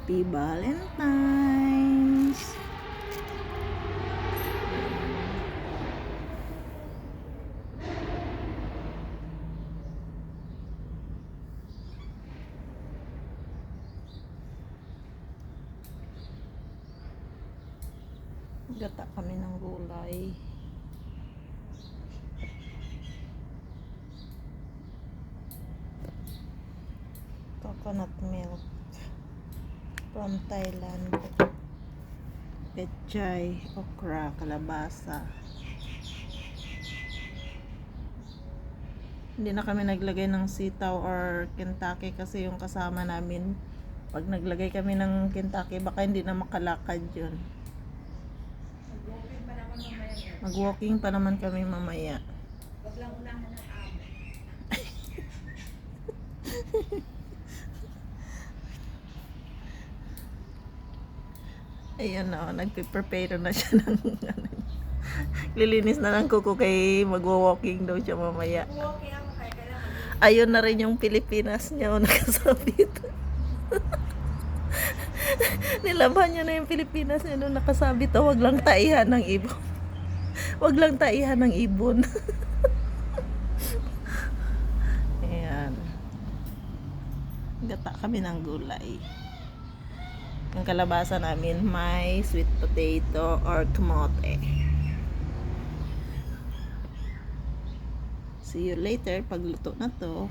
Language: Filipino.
Happy Valentine's! Gata kami ng gulay. Coconut milk from Thailand. Pechay, okra, kalabasa. Hindi na kami naglagay ng sitaw or Kentucky kasi yung kasama namin, pag naglagay kami ng Kentucky baka hindi na makalakad yun. Mag-walking pa naman kami mamaya. Wag lang unahan ng amo. Ayan na, nagpe-prepare na siya ng lilinis na ng kuko kay magwa-walking daw siya mamaya. Walking ako kaya kailangan. Ayun na rin yung Pilipinas niya o nakasabit. Nilaban niya na yung Pilipinas niya nung nakasabit. Oh, wag lang taihan ng ibon. Wag lang taihan ng ibon. Ayan. Gata kami ng gulay. Ang kalabasa namin may sweet potato or kamote. See you later pag luto na to.